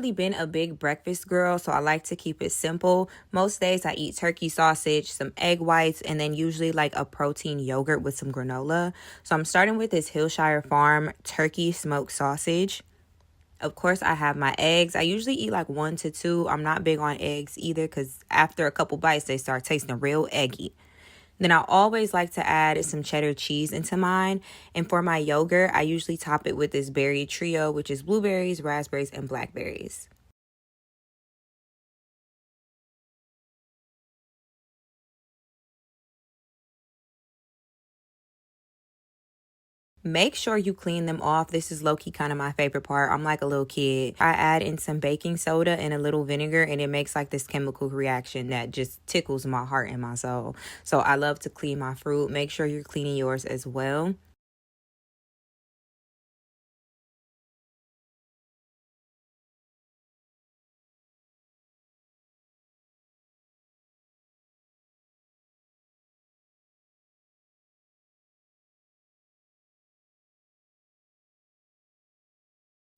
really been a big breakfast girl, so I like to keep it simple. Most days I eat turkey sausage, some egg whites, and then usually like a protein yogurt with some granola. So I'm starting with this Hillshire Farm turkey smoked sausage. Of course, I have my eggs. I usually eat like 1 to 2. I'm not big on eggs either because after a couple bites, they start tasting real eggy. Then I always like to add some cheddar cheese into mine. And for my yogurt, I usually top it with this berry trio, which is blueberries, raspberries, and blackberries. Make sure you clean them off. This is low-key kind of my favorite part. I'm like a little kid. I add in some baking soda and a little vinegar, and it makes like this chemical reaction that just tickles my heart and my soul. So I love to clean my fruit. Make sure you're cleaning yours as well.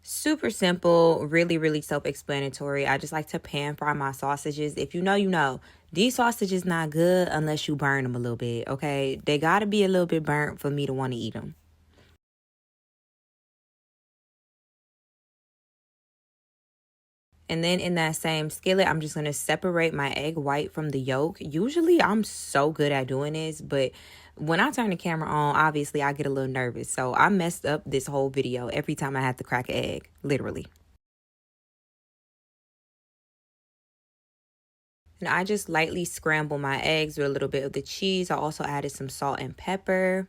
Super simple, really self-explanatory. I just like to pan fry my sausages. If you know, you know. These sausages not good unless you burn them a little bit, okay? They gotta be a little bit burnt for me to want to eat them. And then in that same skillet, I'm just going to separate my egg white from the yolk. Usually I'm so good at doing this, but when I turn the camera on, obviously I get a little nervous. So I messed up this whole video every time I have to crack an egg, literally. And I just lightly scramble my eggs with a little bit of the cheese. I also added some salt and pepper.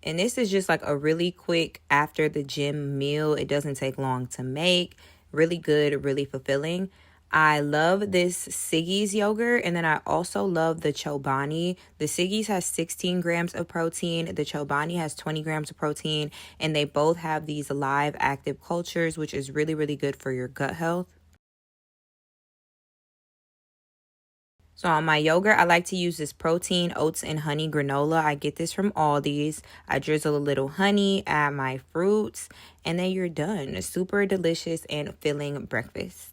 And this is just like a really quick after the gym meal. It doesn't take long to make. Really good, really fulfilling. I love this Siggi's yogurt, and then I also love the Chobani. The Siggi's has 16 grams of protein. The Chobani has 20 grams of protein, and they both have these live active cultures, which is really good for your gut health. So on my yogurt, I like to use this protein, oats, and honey granola. I get this from Aldi's. I drizzle a little honey, add my fruits, and then you're done. A super delicious and filling breakfast.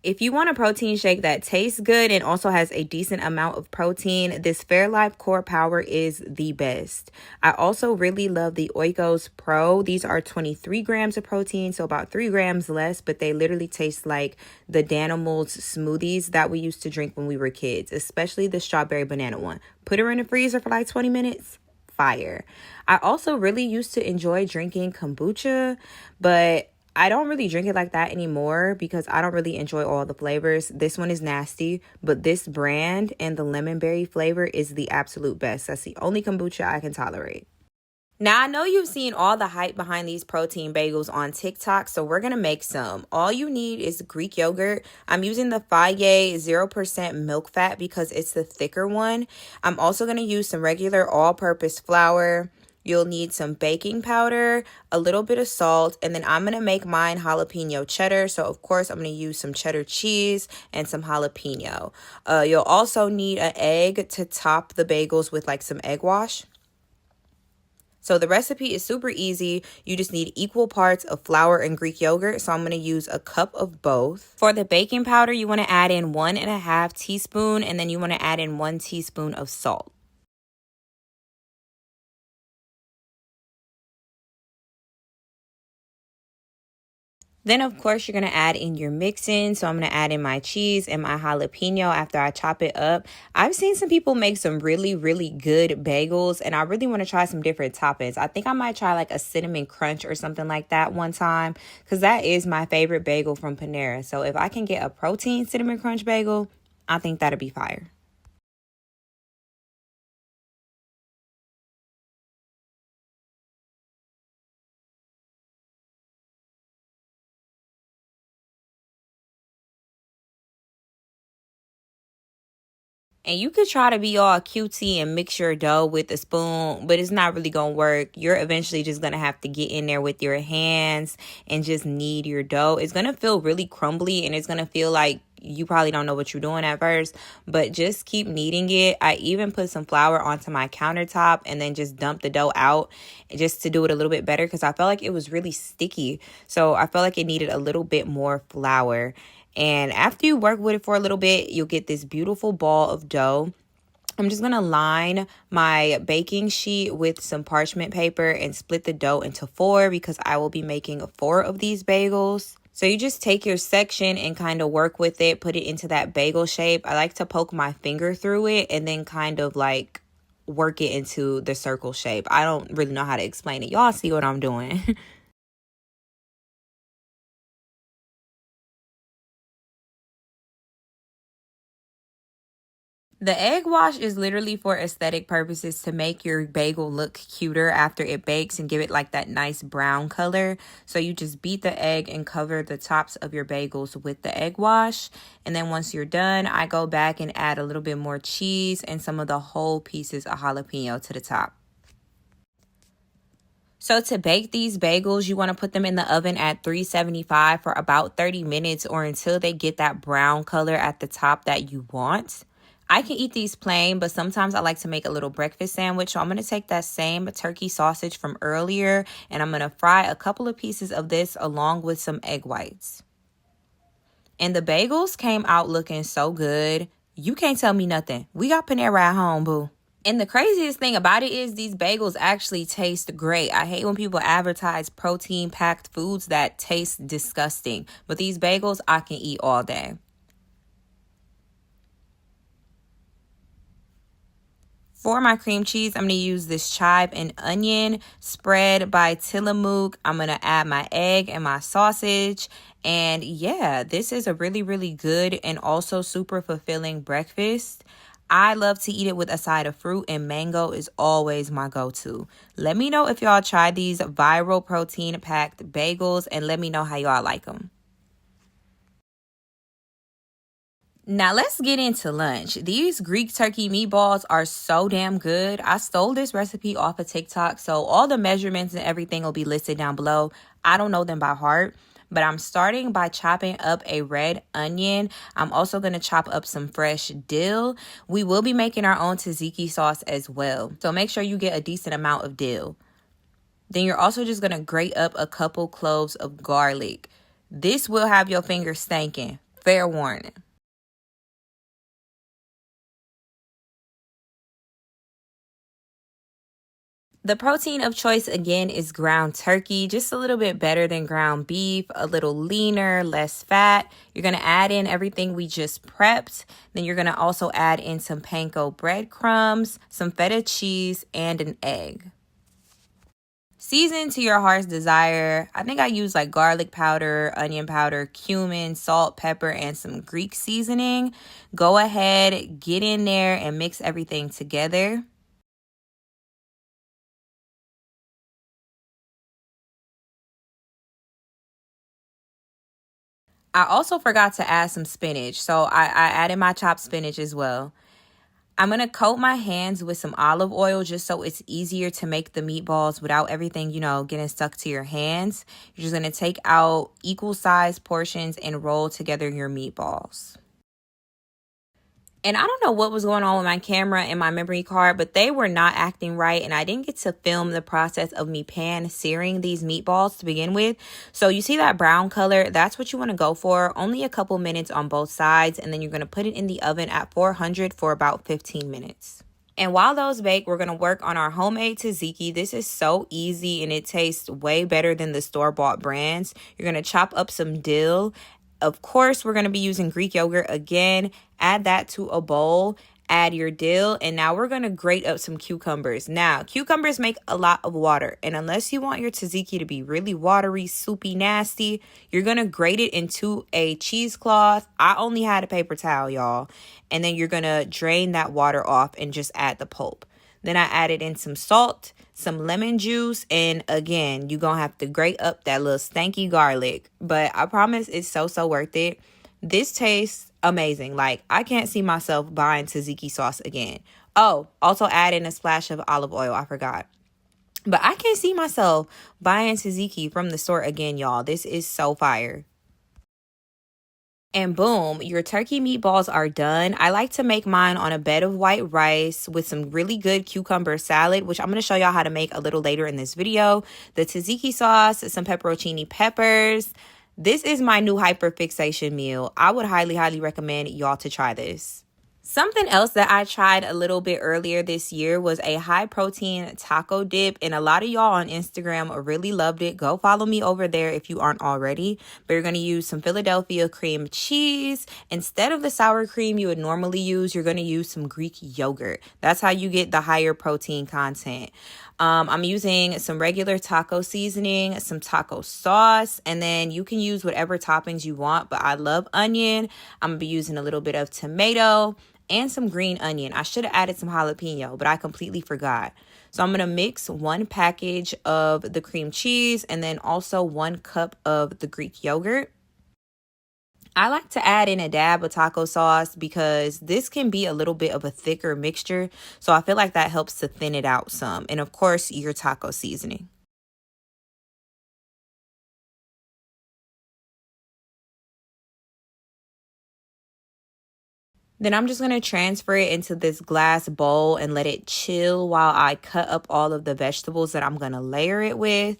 If you want a protein shake that tastes good and also has a decent amount of protein, this Fairlife Core Power is the best. I also really love the Oikos Pro. These are 23 grams of protein, so about 3 grams less, but they literally taste like the Danimals smoothies that we used to drink when we were kids, especially the strawberry banana one. Put her in the freezer for like 20 minutes. Fire. I also really used to enjoy drinking kombucha, but I don't really drink it like that anymore because I don't really enjoy all the flavors. This one is nasty, but this brand and the lemon berry flavor is the absolute best. That's the only kombucha I can tolerate. Now, I know you've seen all the hype behind these protein bagels on TikTok, so we're going to make some. All you need is Greek yogurt. I'm using the Fage 0% milk fat because it's the thicker one. I'm also going to use some regular all-purpose flour. You'll need some baking powder, a little bit of salt, and then I'm going to make mine jalapeno cheddar. So, of course, I'm going to use some cheddar cheese and some jalapeno. You'll also need an egg to top the bagels with like some egg wash. So the recipe is super easy. You just need equal parts of flour and Greek yogurt. So I'm going to use a cup of both. For the baking powder, you want to add in 1.5 teaspoons, and then you want to add in 1 teaspoon of salt. Then, of course, you're going to add in your mix-in. So I'm going to add in my cheese and my jalapeno after I chop it up. I've seen some people make some really good bagels, and I really want to try some different toppings. I think I might try like a cinnamon crunch or something like that one time because that is my favorite bagel from Panera. So if I can get a protein cinnamon crunch bagel, I think that'd be fire. And you could try to be all cutesy and mix your dough with a spoon, but it's not really going to work. You're eventually just going to have to get in there with your hands and just knead your dough. It's going to feel really crumbly, and it's going to feel like you probably don't know what you're doing at first, but just keep kneading it. I even put some flour onto my countertop and then just dump the dough out just to do it a little bit better because I felt like it was really sticky. So I felt like it needed a little bit more flour. And after you work with it for a little bit, you'll get this beautiful ball of dough. I'm just going to line my baking sheet with some parchment paper and split the dough into 4 because I will be making 4 of these bagels. So you just take your section and kind of work with it, put it into that bagel shape. I like to poke my finger through it and then kind of like work it into the circle shape. I don't really know how to explain it. Y'all see what I'm doing. The egg wash is literally for aesthetic purposes to make your bagel look cuter after it bakes and give it like that nice brown color. So you just beat the egg and cover the tops of your bagels with the egg wash. And then once you're done, I go back and add a little bit more cheese and some of the whole pieces of jalapeno to the top. So to bake these bagels, you want to put them in the oven at 375 for about 30 minutes or until they get that brown color at the top that you want. I can eat these plain, but sometimes I like to make a little breakfast sandwich. So I'm going to take that same turkey sausage from earlier and I'm going to fry a couple of pieces of this along with some egg whites. And the bagels came out looking so good. You can't tell me nothing. We got Panera at home, boo. And the craziest thing about it is these bagels actually taste great. I hate when people advertise protein-packed foods that taste disgusting. But these bagels, I can eat all day. For my cream cheese, I'm going to use this chive and onion spread by Tillamook. I'm going to add my egg and my sausage. And yeah, this is a really, really good and also super fulfilling breakfast. I love to eat it with a side of fruit, and mango is always my go-to. Let me know if y'all tried these viral protein-packed bagels, and let me know how y'all like them. Now let's get into lunch. These Greek turkey meatballs are so damn good. I stole this recipe off of TikTok, so all the measurements and everything will be listed down below. I don't know them by heart, but I'm starting by chopping up a red onion. I'm also going to chop up some fresh dill. We will be making our own tzatziki sauce as well, so make sure you get a decent amount of dill. Then you're also just going to grate up a couple cloves of garlic. This will have your fingers stinking. Fair warning. The protein of choice again is ground turkey, just a little bit better than ground beef, a little leaner, less fat. You're going to add in everything we just prepped. Then you're going to also add in some panko breadcrumbs, some feta cheese, and an egg. Season to your heart's desire. I think I use like garlic powder, onion powder, cumin, salt, pepper, and some Greek seasoning. Go ahead, get in there and mix everything together. I also forgot to add some spinach, so I added my chopped spinach as well. I'm going to coat my hands with some olive oil just so it's easier to make the meatballs without everything, getting stuck to your hands. You're just going to take out equal size portions and roll together your meatballs. And I don't know what was going on with my camera and my memory card, but they were not acting right. And I didn't get to film the process of me pan searing these meatballs to begin with. So you see that brown color? That's what you want to go for. Only a couple minutes on both sides. And then you're going to put it in the oven at 400 for about 15 minutes. And while those bake, we're going to work on our homemade tzatziki. This is so easy and it tastes way better than the store-bought brands. You're going to chop up some dill. Of course, we're going to be using Greek yogurt again. Add that to a bowl. Add your dill. And now we're going to grate up some cucumbers. Now, cucumbers make a lot of water. And unless you want your tzatziki to be really watery, soupy, nasty, you're going to grate it into a cheesecloth. I only had a paper towel, y'all. And then you're going to drain that water off and just add the pulp. Then I added in some salt, some lemon juice, and again, you're going to have to grate up that little stanky garlic. But I promise it's so worth it. This tastes amazing. Like, I can't see myself buying tzatziki sauce again. Oh, also add in a splash of olive oil. I forgot. But I can't see myself buying tzatziki from the store again, y'all. This is so fire. And boom, your turkey meatballs are done. I like to make mine on a bed of white rice with some really good cucumber salad, which I'm going to show y'all how to make a little later in this video. The tzatziki sauce, some pepperoncini peppers. This is my new hyperfixation meal. I would highly, highly recommend y'all to try this. Something else that I tried a little bit earlier this year was a high protein taco dip, and a lot of y'all on Instagram really loved it. Go follow me over there if you aren't already. But you're going to use some Philadelphia cream cheese. Instead of the sour cream you would normally use, you're going to use some Greek yogurt. That's how you get the higher protein content. I'm using some regular taco seasoning, some taco sauce, and then you can use whatever toppings you want, but I love onion. I'm going to be using a little bit of tomato and some green onion. I should have added some jalapeno, but I completely forgot. So I'm going to mix one package of the cream cheese and then also 1 cup of the Greek yogurt. I like to add in a dab of taco sauce because this can be a little bit of a thicker mixture. So I feel like that helps to thin it out some. And of course, your taco seasoning. Then I'm just going to transfer it into this glass bowl and let it chill while I cut up all of the vegetables that I'm going to layer it with.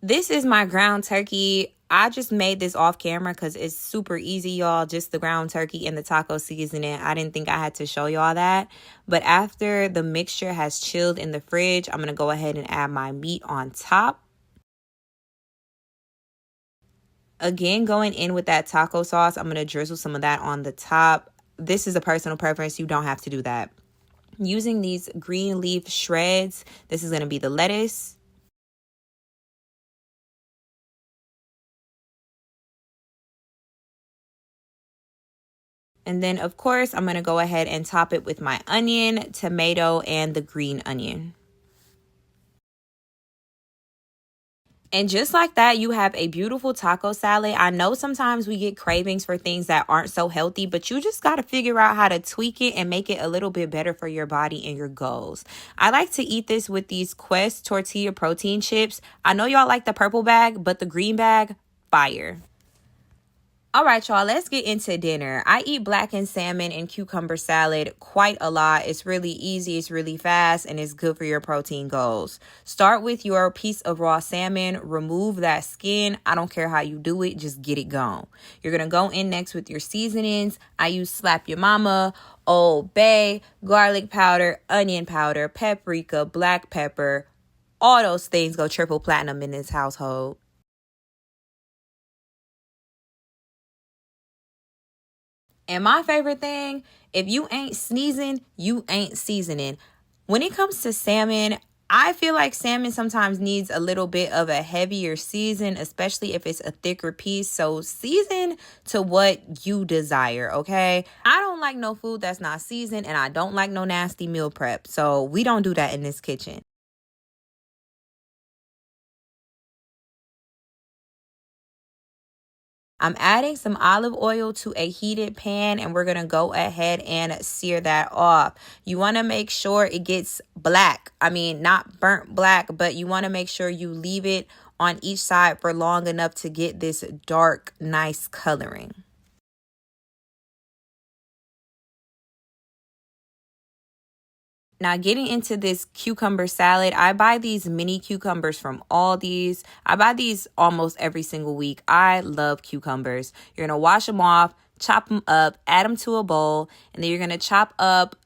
This is my ground turkey. I just made this off camera because it's super easy, y'all. Just the ground turkey and the taco seasoning. I didn't think I had to show y'all that. But after the mixture has chilled in the fridge, I'm going to go ahead and add my meat on top. Again, going in with that taco sauce, I'm going to drizzle some of that on the top. This is a personal preference. You don't have to do that. Using these green leaf shreds, this is going to be the lettuce. And then, of course, I'm going to go ahead and top it with my onion, tomato, and the green onion. And just like that, you have a beautiful taco salad. I know sometimes we get cravings for things that aren't so healthy, but you just got to figure out how to tweak it and make it a little bit better for your body and your goals. I like to eat this with these Quest tortilla protein chips. I know y'all like the purple bag, but the green bag, fire. All right, y'all, let's get into dinner. I eat blackened salmon and cucumber salad quite a lot. It's really easy, it's really fast, and it's good for your protein goals. Start with your piece of raw salmon. Remove that skin. I don't care how you do it. Just get it gone. You're going to go in next with your seasonings. I use Slap Your Mama, Old Bay, garlic powder, onion powder, paprika, black pepper. All those things go triple platinum in this household. And my favorite thing, if you ain't sneezing, you ain't seasoning. When it comes to salmon, I feel like salmon sometimes needs a little bit of a heavier season, especially if it's a thicker piece. So season to what you desire, okay? I don't like no food that's not seasoned, and I don't like no nasty meal prep. So we don't do that in this kitchen. I'm adding some olive oil to a heated pan, and we're going to go ahead and sear that off. You want to make sure it gets black. I mean, not burnt black, but you want to make sure you leave it on each side for long enough to get this dark, nice coloring. Now, getting into this cucumber salad, I buy these mini cucumbers from Aldi's. I buy these almost every single week. I love cucumbers. You're going to wash them off, chop them up, add them to a bowl, and then you're going to chop up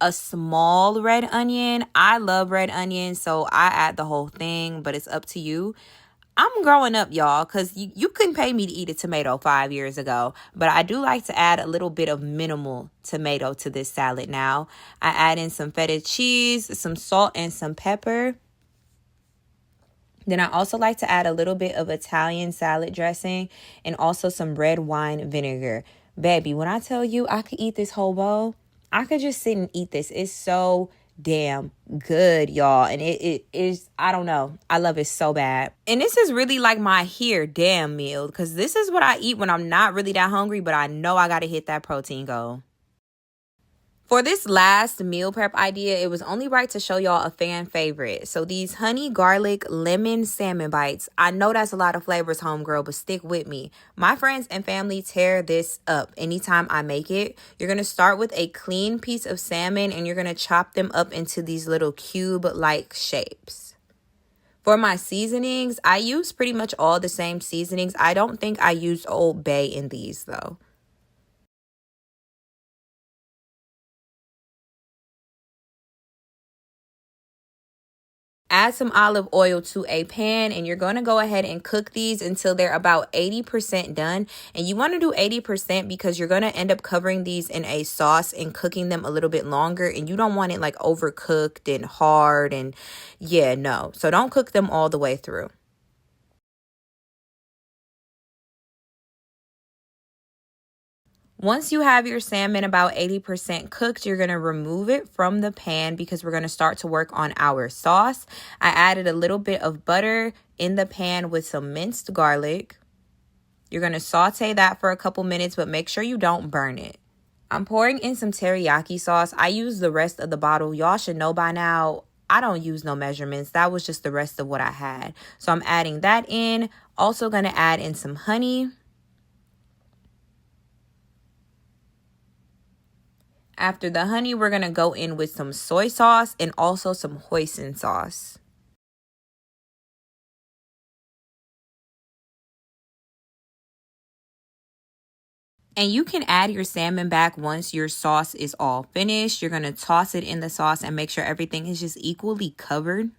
a small red onion. I love red onion, so I add the whole thing, but it's up to you. I'm growing up, y'all, because you couldn't pay me to eat a tomato 5 years ago. But I do like to add a little bit of minimal tomato to this salad now. I add in some feta cheese, some salt, and some pepper. Then I also like to add a little bit of Italian salad dressing and also some red wine vinegar. Baby, when I tell you I could eat this whole bowl, I could just sit and eat this. It's so damn good, y'all. And it is, I don't know, I love it so bad. And this is really like my here damn meal, because this is what I eat when I'm not really that hungry, but I know I gotta hit that protein goal. For this last meal prep idea, it was only right to show y'all a fan favorite. So these honey garlic lemon salmon bites. I know that's a lot of flavors, homegirl, but stick with me. My friends and family tear this up anytime I make it. You're going to start with a clean piece of salmon and you're going to chop them up into these little cube-like shapes. For my seasonings, I use pretty much all the same seasonings. I don't think I used Old Bay in these though. Add some olive oil to a pan and you're going to go ahead and cook these until they're about 80% done. And you want to do 80% because you're going to end up covering these in a sauce and cooking them a little bit longer. And you don't want it like overcooked and hard. And yeah, no. So don't cook them all the way through. Once you have your salmon about 80% cooked, you're going to remove it from the pan because we're going to start to work on our sauce. I added a little bit of butter in the pan with some minced garlic. You're going to saute that for a couple minutes, but make sure you don't burn it. I'm pouring in some teriyaki sauce. I use the rest of the bottle. Y'all should know by now, I don't use no measurements. That was just the rest of what I had. So I'm adding that in. Also going to add in some honey. After the honey, we're going to go in with some soy sauce and also some hoisin sauce. And you can add your salmon back once your sauce is all finished. You're going to toss it in the sauce and make sure everything is just equally covered.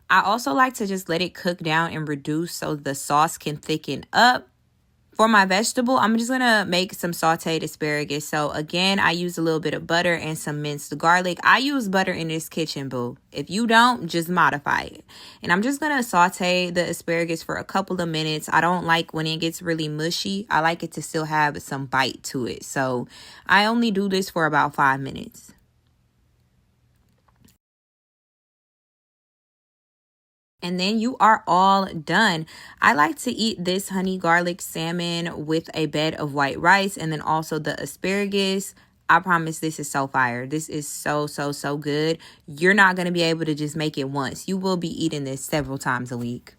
I also like to just let it cook down and reduce so the sauce can thicken up. For my vegetable, I'm just going to make some sauteed asparagus. So again, I use a little bit of butter and some minced garlic. I use butter in this kitchen, boo. If you don't, just modify it. And I'm just going to saute the asparagus for a couple of minutes. I don't like when it gets really mushy. I like it to still have some bite to it. So I only do this for about 5 minutes. And then you are all done. I like to eat this honey garlic salmon with a bed of white rice and then also the asparagus. I promise this is so fire. This is so, so, so good. You're not going to be able to just make it once. You will be eating this several times a week.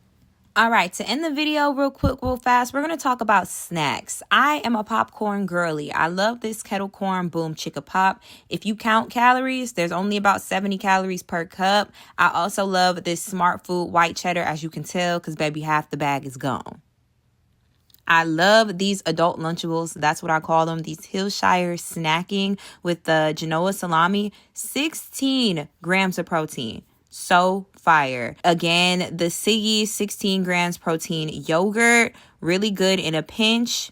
All right, to end the video real quick, real fast, we're going to talk about snacks. I am a popcorn girly. I love this kettle corn boom chicka pop. If you count calories, there's only about 70 calories per cup. I also love this Smart Food white cheddar, as you can tell, because baby, half the bag is gone. I love these adult Lunchables. That's what I call them. These Hillshire snacking with the Genoa salami. 16 grams of protein. So fire. Again, the Siggy 16 grams protein yogurt. Really good in a pinch.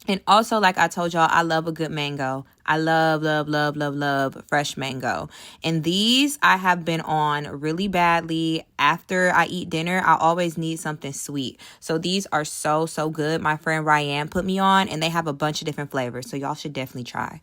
And also, like I told y'all, I love a good mango. I love, love, love, love, love fresh mango. And these I have been on really badly. After I eat dinner, I always need something sweet. So these are so, so good. My friend Ryan put me on, and they have a bunch of different flavors. So y'all should definitely try.